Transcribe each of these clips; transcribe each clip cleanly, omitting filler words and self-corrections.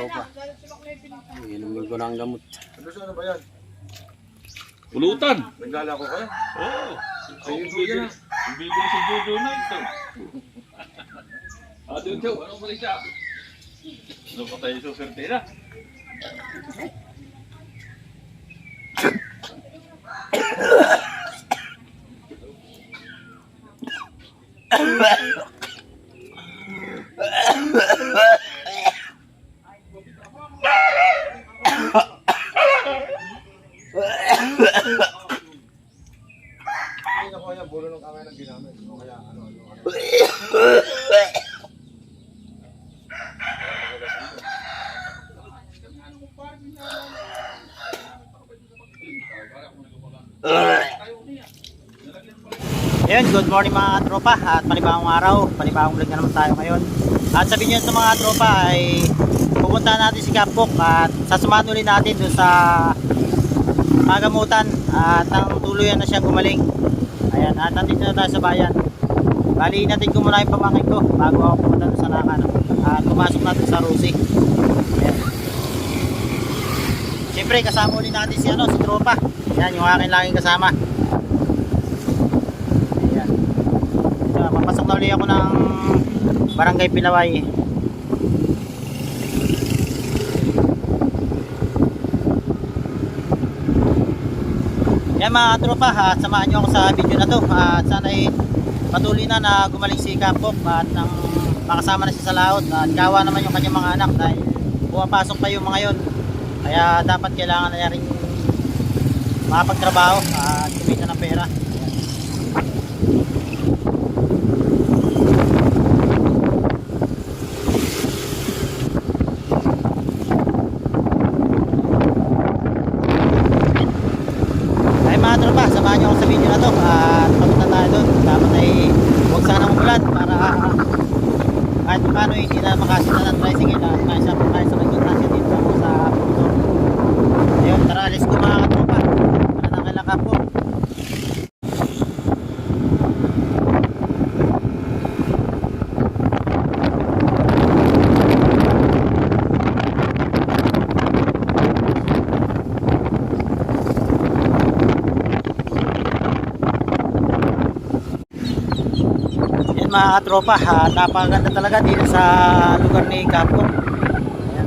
tropa. Inumin ko na ang gamot. Ano ba yan? Pulutan. Nagdala ko kayo? Oo. Ay, yung Bibili si Jojo na ito. Jojo, anong balik siya? Ano pa tayo suserte na? Ay, naku, yan. Bulo ng kamay ng ginamit. O kaya, ano. Ayun, good morning mga tropa at panibagong araw, panibagong vlog na naman tayo ngayon. At sabihin nyo sa mga tropa ay pupunta natin si Kapok at sasamahan ulit natin doon sa magamutan at ang tuluyan na siyang gumaling. Ayan, at nandito na tayo sa bayan. Bali natin ko muna yung pamangkin ko bago ako pumunta doon sa Nakan at pumasok natin sa Rusi. Ayan. Siyempre kasama ulit natin si tropa. Ayan, yung akin laging kasama. Papasok na ulit ako ng Barangay Pilaway. Yan mga tropa, samahan nyo ako sa video na to at sana ay patuloy na gumaling si Kapok at nang makasama na siya sa laot at kawa naman yung kanyang mga anak dahil pumapasok pa yung mga yon, kaya dapat kailangan na rin makapagtrabaho at kumita ng pera. Mga tropa, samahan nyo ako sa video na to at papunta tayo doon. Dapat ay huwag sana umulan para kahit paano hindi na makasita ng tricycle at kahit sa pagkontansya dito ako sa puto. Ayun, tara, alis ko mga tropa para na kailang Kapok. Mga tropa, napakaganda talaga dito sa lugar ni Kapok. Ayan.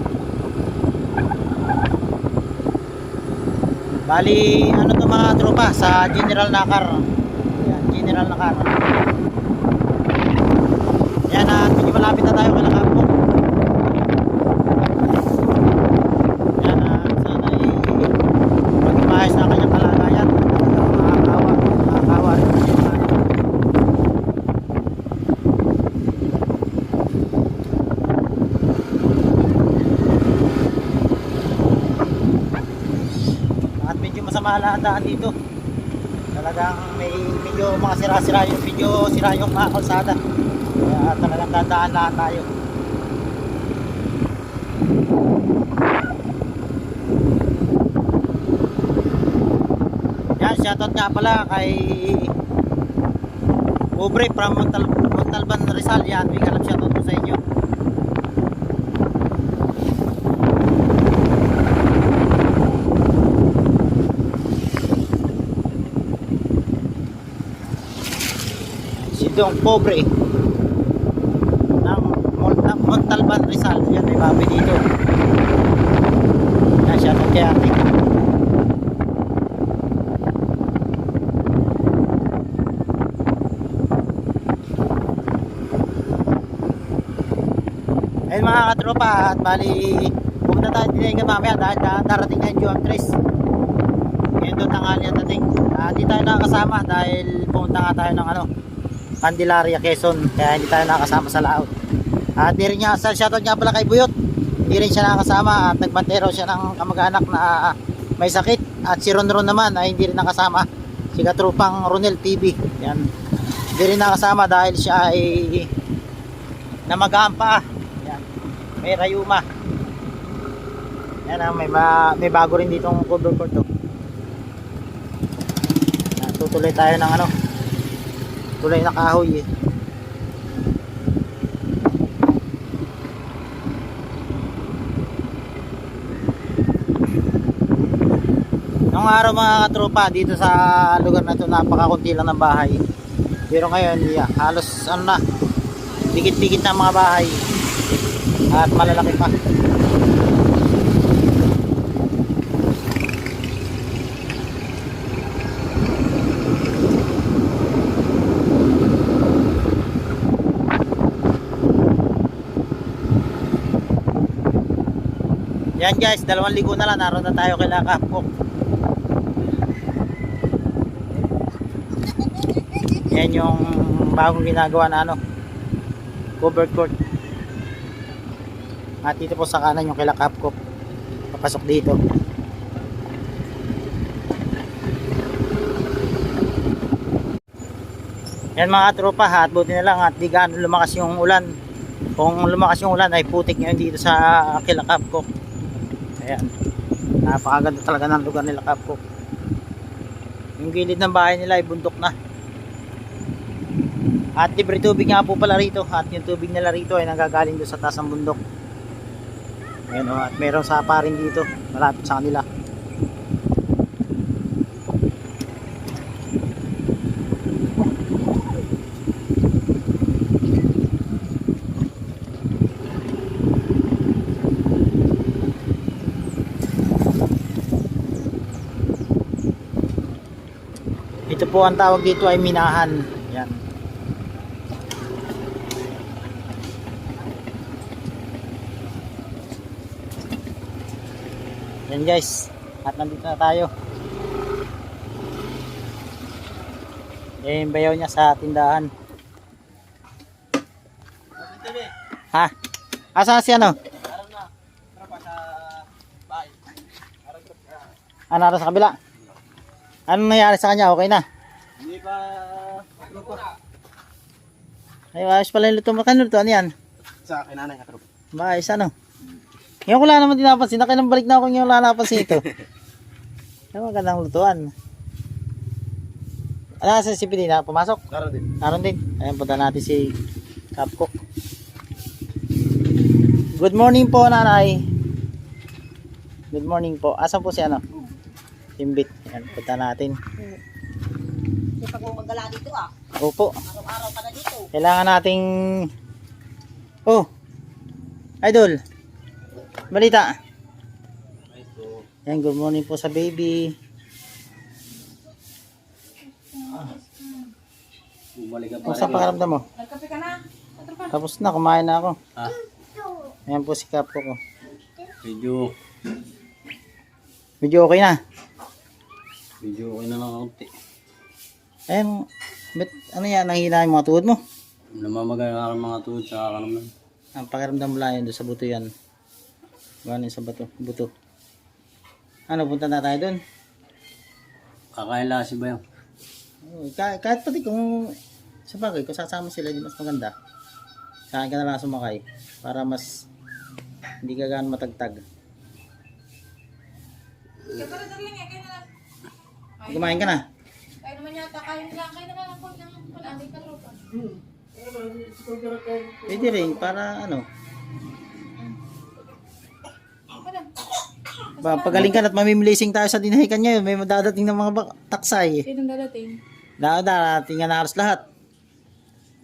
Bali, ano to mga tropa, sa General Nakar. Ayan, General Nakar. Ayan, at medyo malapit na tayo kay Kapok. Ayan, sana ay maging maayos na kanyang kalagayan. Nakakawa rin. Masama lahat daan dito. Talagang may medyo mga sira-sira yung mga kalsada. Kaya talagang dadaan lahat tayo. Yan, shoutout nga pala kay Obre from Montalban Rizal. Yan, may kalap shoutout po sa inyo. Yung pobre ng Montalban Rizal. Yan, may babi dito. Yan siya itong kay ate. Ayun mga katropa, at bali pumunta tayo din mamaya dahil darating na yung Juan Tres. Ngayon doon tanghali at dating. Hindi tayo nakakasama dahil pumunta nga tayo ng Candelaria, Quezon, kaya hindi tayo nakasama sa laot. At di rin niya, shoutout nga pala kay Buyot, hindi rin siya nakasama at nagbantero siya ng kamag-anak na may sakit. At si Ron naman ay hindi rin nakasama, si Katropang Ronel TV. Yan, hindi rin nakasama dahil siya ay namagaan pa. Yan, may rayuma. Yan, may bago rin ditong cover court to. Tutuloy tayo ng tulay na kahoy eh. Nung araw mga katropa, dito sa lugar na to napakakunti lang ng bahay. Pero ngayon, yeah, halos ano na, dikit-dikit na ang mga bahay. At malalaki pa. Yan guys, 2 ligo na lang, naroon na tayo kay Kapkok. Yan yung bagong ginagawa na ano, covered court. At dito po sa kanan yung kay Kapkok. Papasok dito. Yan mga tropa, at buti na lang at di gaano lumakas yung ulan. Kung lumakas yung ulan ay putik ngayon dito sa kay Kapkok. Ayan, napakaganda talaga ng lugar nila Kapkok. Yung gilid ng bahay nila ay bundok na. At libre tubig nga po pala rito. At yung tubig nila rito ay nanggagaling doon sa taas ng bundok. Ayan o, at meron sapa rin dito malapit sa kanila. Ito po ang tawag dito ay minahan. Yan. Yan guys. At nandito na tayo. Yan yung bayaw niya sa tindahan. Ha? Asa si ano? Ano naro sa kabila? Anong nangyari sa kanya? Okay na? Hindi pa. Ay, ayos pala yung luto mo. Kano luto? Ano yan? Sa akin nanay katrop. Maayos ano? Ngayon ko lang naman dinapansin. Nakilang balik na ako ngayon wala napansin ito. Ay, magandang lutuan. Ano sa si Pidina? Pumasok? Karon din. Naroon din. Ayan, punta natin si Kapkok. Good morning po, nanay. Good morning po. Asan po si ano? Imbit. Ayan, punta natin. Hindi pa kung magala dito ah. Opo. Araw-araw ka na dito. Kailangan nating... Oh! Idol! Balita! Ayan, good morning po sa baby. Bumalik ka Kung sa pakaramdam mo? Nagkape ka na. Tapos na, kumain na ako. Ah, Ayan po si Kapko ko. medyo Medyo okay na. okay na lang kaunti. Ayan, bet, ano yan, nahihina yung mga tuhod mo? Namamagay na ang mga tuhod sa kanan. Ang pakiramdam mo lang yun, doon sa buto yan. Galing sa buto. Ano, punta na tayo doon? Kakain lang si Bayaw. Oh, kahit pati kung sa bagay, kung sasama sila, di mas maganda. Kain ka na lang sumakay para mas hindi ka gaano matagtag. Kumain ka na? Kaya naman yata, kaya na lang po ng ating katropa. Pwede rin, para ano. Pagaling ka at mamimilising tayo sa dinahikan ngayon. May madadating ng mga taksay. Sinong dadating? Darating nga na halos lahat.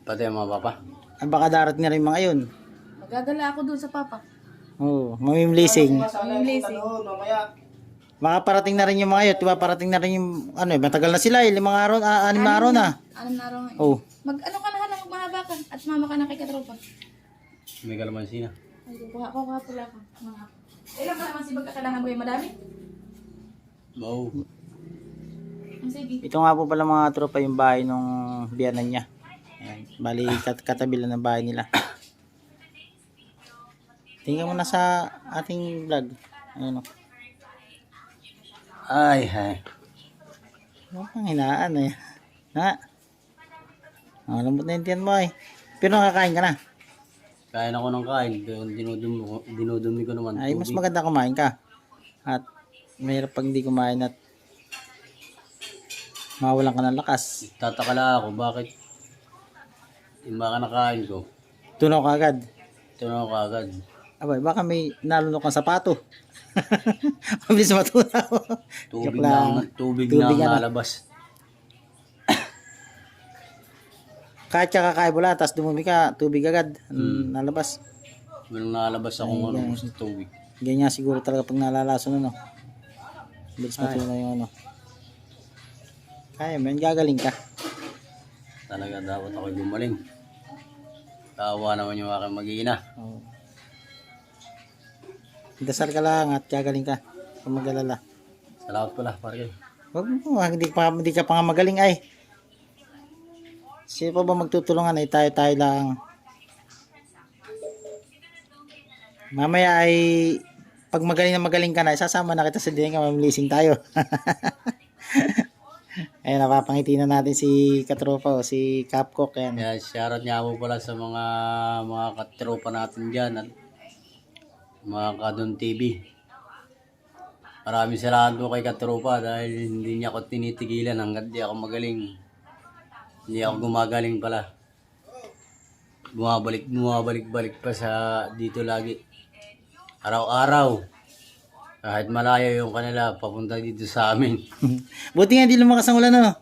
Pati ang mga papa. Baka darating na rin mga yun. Magagala ako doon sa papa. Oo, mamimilising. Mamimilisi. Baka parating na rin yung mga yun. Diba parating na rin yung, ano, matagal na sila 5 araw, 6 na araw na. 6 na araw nga. Oh. Mag-ano ka na hala, magmahaba ka. At sumama ka na kay katropa. May kalamansi na. Ay, kuha pula ka. Ilan ka naman si kailangan mo yung madami? Wow. Sige. Ito nga po pala mga tropa yung bahay nung biyanan niya. Ayan, bali katabi lang ng bahay nila. Tingnan mo na sa ating vlog. Ayun o. Ay, hay. Ano pang hinaan eh. Ha? Ang lambot na yung tiyan mo eh. Pero nakakain ka na. Kain ako ng kain. Dinudumi ko naman. Ay, mas maganda kumain ka. At mahirap pag hindi kumain at mawalan ka ng lakas. Tataka lang ako, bakit yung mga nakain ko, Tunaw ka agad. tunaw ko agad. Abay, baka may nalunok kang sapato. Mabilis matunaw. Tubig Joke lang. tubig Tubig na ano. nalabas. Kahit kakakain mo lang, tapos dumumi ka, tubig agad. Nalabas. Walang nalabas akong Ay, ano ganyan. sa tubig. Ganyan siguro talaga pag nalalason ano. Mabilis matunaw yung ano. Kaya man, gagaling ka. Talaga dapat ako gumaling. Tawa naman yung aking mag-iina. Oo. Dasal ka lang at gagaling ka. Kung mag-alala. Salamat pala, pare. Wag mo, hindi ka pa nga magaling ay. Sino pa ba magtutulungan ay tayo lang. Mamaya ay pag magaling ka na, isasama na kita sa dineng ka, mamilising tayo. Ayun, napapangiti na natin si katropa o si Capcook. Yan. Kaya shoutout niya po pala sa mga katropa natin dyan at mga Kadon TV. Maraming salamat po kay katropa dahil hindi niya ako tinitigilan hanggat di ako magaling. Hindi ako gumagaling pala. Bumabalik pa sa dito lagi. Araw-araw. Kahit malayo yung kanila, papunta dito sa amin. Buti nga hindi lumakas ang ulan, ano?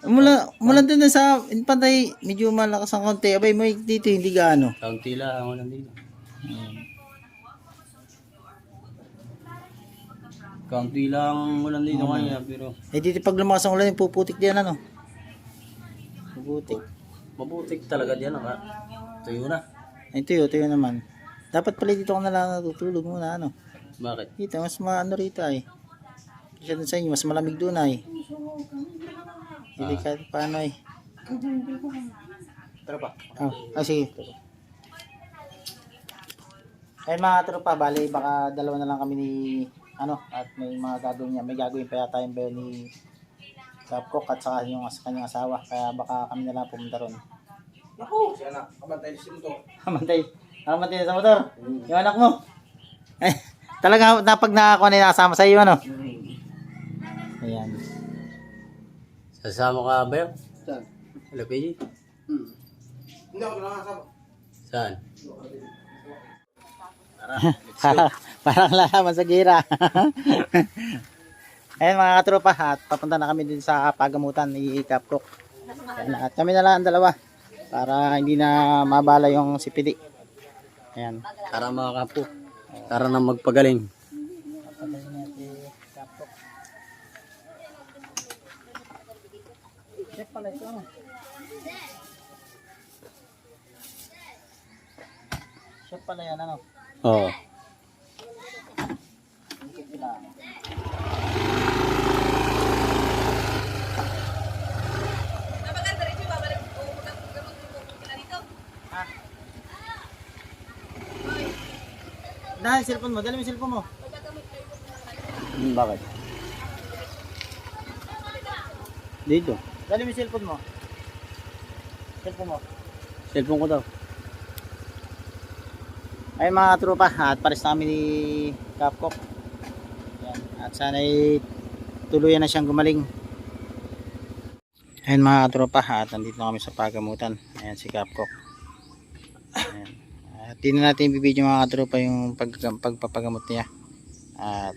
Mula din na sa Pantay, medyo malakas ang konti. Abay, may dito hindi gaano. Kaunti lang ako nandito. Kaunti lang ulan dito kanina, pero Eh dito pag lumakas ang ulan, puputik diyan, ano? Puputik. mabutik talaga diyan. Tuyo na. Ay, tuyo naman. Dapat pala dito ka na lang natutulog muna, ano? Bakit? Dito, mas maano rito ay. Kasi dun sa inyo, mas malamig doon ay. Hindi kahit paano ay. Tropa. Sige. Ayun mga tropa, bali baka dalawa na lang kami ni ano, at may mga gagawin niya. May gagawin pa yata yung bayo ni Capcook at saka yung kanyang asawa. Kaya baka kami na lang pumunta ron. Naku! Siya na. Kabantay si Muto. Kamantay na sa motor. Yung anak mo. Eh, talaga na pag nakakuha na nakasama sa iyo, ano? Ayan. Sasama ka ba yun? Saan? Hello, PG? Hindi ako nakakasama. Saan? Parang lalaman sa gira. Ayun mga katropa, at papunta na kami din sa pagamutan ni Capcook. At kami na lang ang dalawa para hindi na mabala yung si Pidi. Ayan. Tara mga kapo. Tara na magpagaling. Siya pala yan, ano? Oo. Dahil cellphone mo, dali mo yung cellphone mo. Bakit? Dito. Dali mo yung cellphone mo. Cellphone mo. Cellphone ko daw. Ay mga tropa, at pares namin ni Capcook. Ayan. At sana'y tuluyan na siyang gumaling. Ayun mga tropa, at nandito na kami sa pagamutan. Ayan si Capcook. Ayan. At di na natin ibibidyo mga tropa yung pagpapagamot niya. At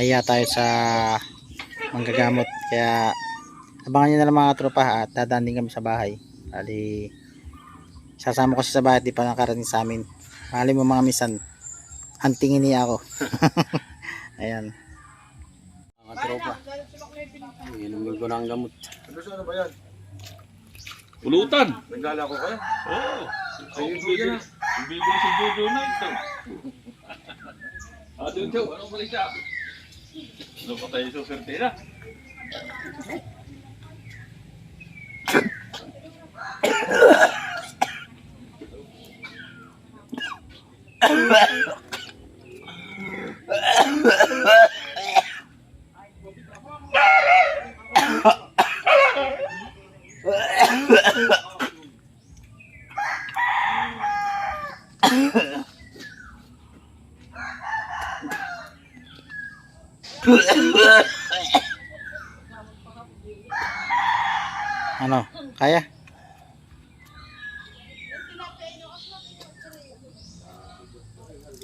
iya tayo sa manggagamot. Kaya abangan nyo na lang mga tropa, at dadaan din kami sa bahay. Bali, sasama ko siya sa bahay, di pa nakarating sa amin. Mali mo mga misan, antingin niya ako. Ayan. Mga tropa. Inumin ko na ang gamot. Ano ba yan? Pulutan. Nagdala ko kayo. Oo. Ay, yung bigyan na. Ang bibili si Jojo na ito. Jojo, anong balita? Ano pa tayo sa Sertera? Ano, kaya?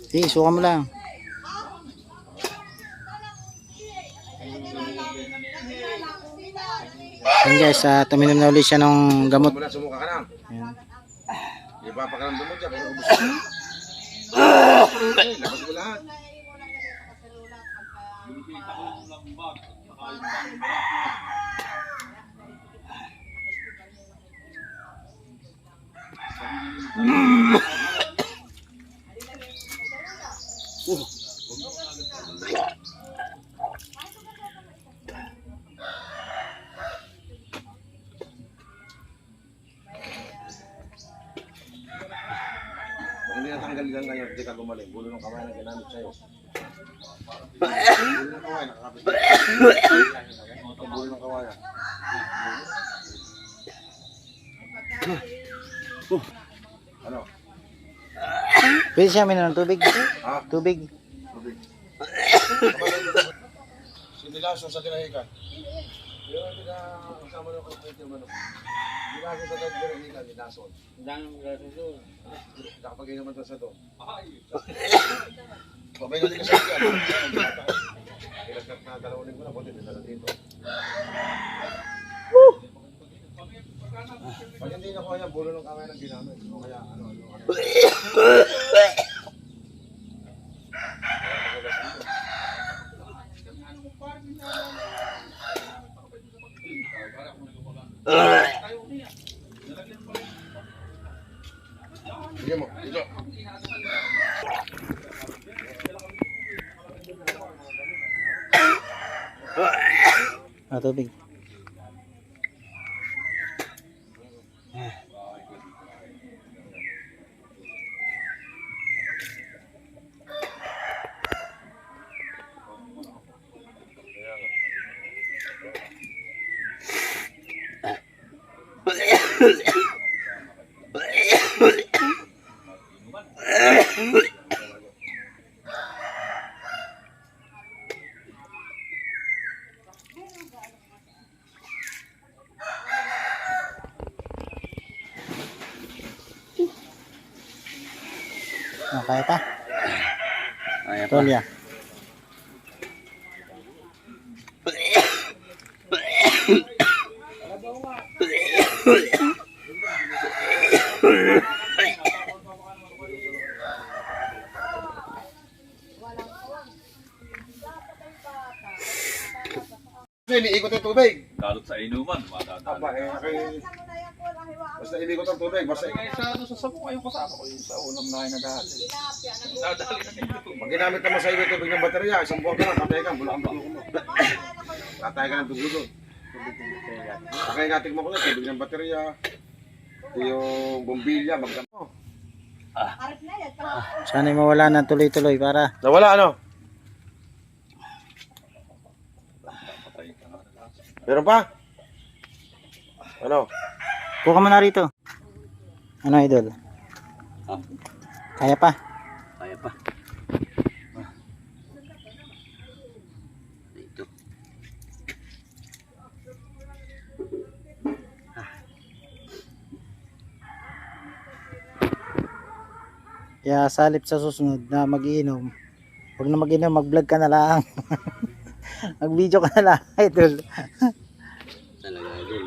Sige, suka mo lang. Yan guys, tuminom na ulit siya ng gamot. Muna, sumuka ka na. Yan. Ipapakaramdam mo dyan. Kung ubus ka. Labas mo lahat. Kung hindi natanggal yan ngayon, hindi ka gumaling. Bulo ng kamay na ginamit sa'yo. Bulo ng kamay, nakakapit. Bulo ng kamay. Ano? Pwede siya minom ng tubig. Ha? Tubig. Tubig. Sinilaso sa tinahikan. Yung kasama ng kapatid yung ano. Sinilaso sa tinahikan, nilason. Nakapagay naman ito sa to. Pabay natin kasi yan. Ilagkat na 2 linggo na, buti dinala dito. Pag hindi na ko yan, bulo ng kamay ng ginamit. O kaya ano. Sige mo, ito. Tubig. Kaya pa? Kaya pa. Tolya. Iniikot yung tubig. Kalot sa inuman, Aba, madadali. basta iniikot ang tubig. Basta Sa sabong kayong kasama ko yung sa ulam na kayo nadali. Nadali na dito. pag ginamit naman sa iyo yung tubig ng baterya, 1 buwan ka lang, patay ka, bulang dugo mo. Patay ka ng dugo doon. Kaya natin mo ko na, tubig ng baterya, yung bombilya, magdamo. Sana'y mawala na tuloy-tuloy para. Nawala ano? Meron pa? Ano? Kuha mo na rito. Ano, idol? Ah, Kaya pa? kaya pa. Dito. Kaya salip sa susunod na mag-iinom, huwag na mag-inom, mag-vlog ka na lang. Mag-video ka na lang, idol. Talaga idol.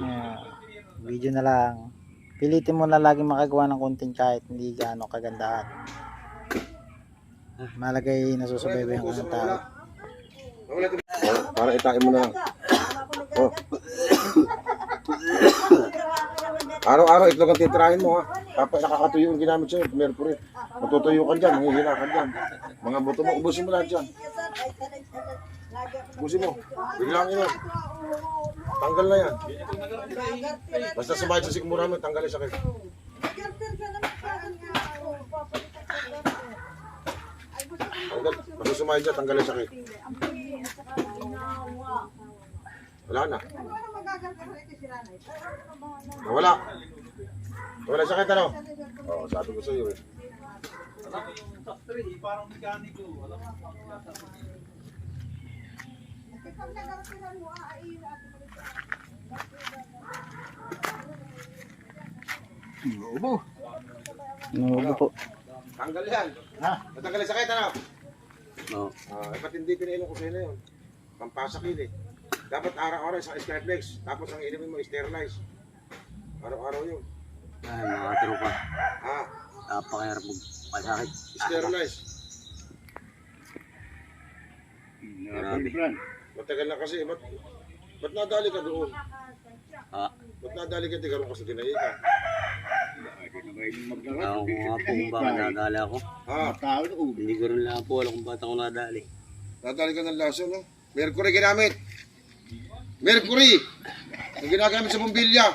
Video na lang. Pilitin mo na lagi makagawa ng content kahit hindi gaano kagandahan. Malagay nasusubaybayan ka ng tao. Para itain mo na. Oh. Araw-araw itlog ang titirahin mo ha. Kapag nakakatuyo yung ginamit sa'yo, mercury. Matutuyo ka dyan, mahihina ka dyan. Mga buto mo, ubusin mo lahat dyan. Ubusin mo. Biglang ino. Tanggal na yan. Basta sumayad sa sikmura mo, tanggal yung sakit. Tanggal. Basta sumayad dyan, tanggal yung sakit. Wala na. Wala. Wala sakit ano? Oo, sabi ko sa iyo eh. Parang mekaniko. Nuubo po. Tanggal yan. Ha? Natanggal yung sakit, ano? Oo. Ba't hindi pinainom ko sa'yo na yun? Pampasak yun eh. Dapat araw-araw isang Skyflex. Tapos ang inumin mo, sterilize. Araw-araw yun. Ay, mga katropa. Ha? Napakahirap magpasakit. Sterilize. Grabe. Matagal na kasi. Ba't nadali ka doon? Ha? Ba't nadali ka? Di ka rin kasi dinayi ka. Ako nga po kung baka nadali ako. Ha? Hindi ko rin lang po alam kung ba't ako nadali. Nadali ka ng laso, no? Mercury ginamit. Mercury! Ang ginagamit sa bombilya.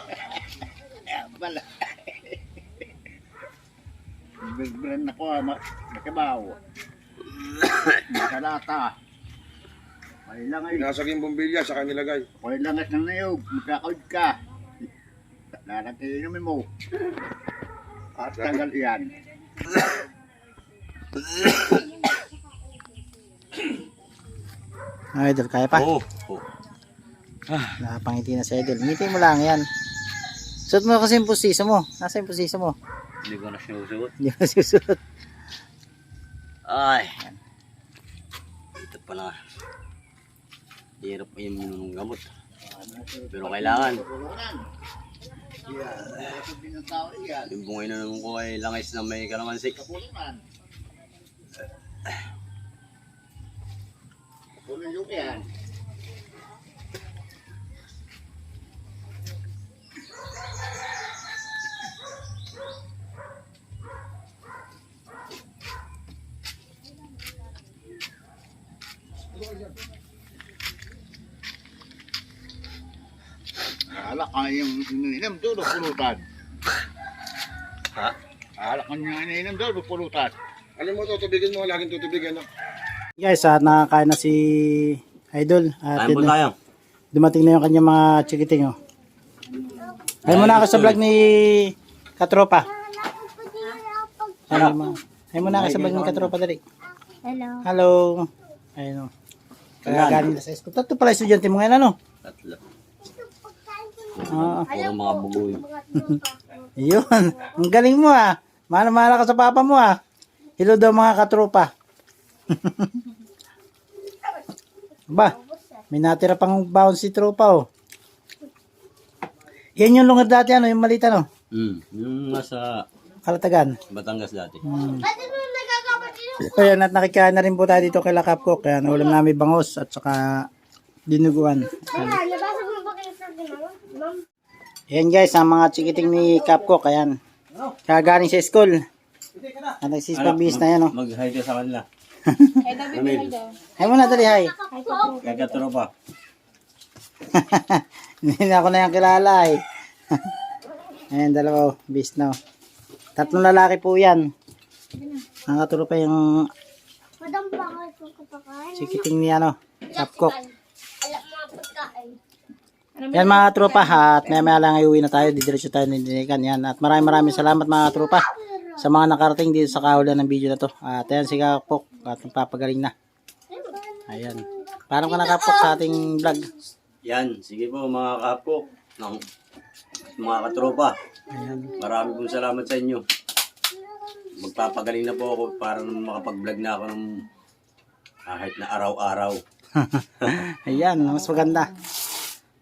Brand ako, makabaw. Makalata. May langay. Pinasag yung bombilya, saka nilagay. May langas ng nayog. Magkakaod ka. Lalakinumin mo. At tagal yan. Idol, kaya pa? Oo. Oh. Nakapangiti na si Idol. Ngiti mo lang yan. Suot mo kasi yung pusiso mo. Nasa yung pusiso mo? Hindi ko na sinusuot. Hindi mo susuot. Ay. Ito pala. Hirap pa yung gamot. Pero kailangan. Yung bungay na naman ko ay langis na may kalamansi. Pululok yan. Alak ka yung ininom doon, pulutan. Ha? Alak ka yung ininom doon, pulutan. Alam mo, tutubigin mo. Laging tutubigin, no? Guys, nakakain na si Idol. At Kain po yun, tayo. dumating na yung kanyang mga chikiting. Oh. Ay muna ako sa vlog ni Katropa. Ay muna ako sa vlog ni Katropa dali. Hello. Hello. Ayun o. Kaya galing na sa school. Tatlo pala estudyante mo ngayon ano? Tatlo. Oo. Puro mga bugoy. Yun. Ang galing mo ah. Mahal-mahal ka sa papa mo ah. Hello daw mga Katropa. Ba, may natira pang baon si tropa oh. Yan yung lungad dati ano, yung malita no? Yung nasa Kalatagan. Batangas dati. Ayan, at nakikain na rin po tayo dito kay Lakapkok. Kaya ulam namin bangos at saka dinuguan. Ayan guys, ang mga chikiting ni Kapkok. Ayan. Kagaling sa school. At nagsisipag-bis na yan oh. Mag-hi ka sa kanila. Hay muna dali, hay. Kagaturo pa. Hindi na ako na yung kilala eh. Ayan, dalawa oh. Bis na oh. Tatlong lalaki po yan. Nakaturo pa yung Madam bakal ko kapakain. chikiting ni ano, Kapkok. Yan mga tropa ha, at maya lang ay uwi na tayo, didiretso tayo ng dinikan yan. At maraming salamat mga tropa sa mga nakarating dito sa kahulan ng video na to. At ayan si Kapkok at magpapagaling na. Ayan. Parang ka nakapok sa ating vlog. Yan, sige po mga kapok ng mga katropa. Ayan. Marami pong salamat sa inyo. Magpapagaling na po ako para makapag-vlog na ako ng kahit na araw-araw. Ayan, mas maganda.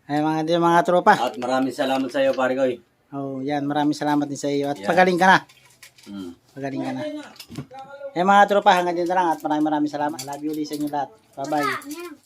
Ay mga tropa. At maraming salamat sa iyo, pare koy. Oh, yan, maraming salamat din sa iyo at Yan. pagaling ka na. Mm. Pagaling ka na. Eh mga tropa, hanggang dyan na lang at maraming salamat. I love you ulit sa inyo lahat. Bye-bye.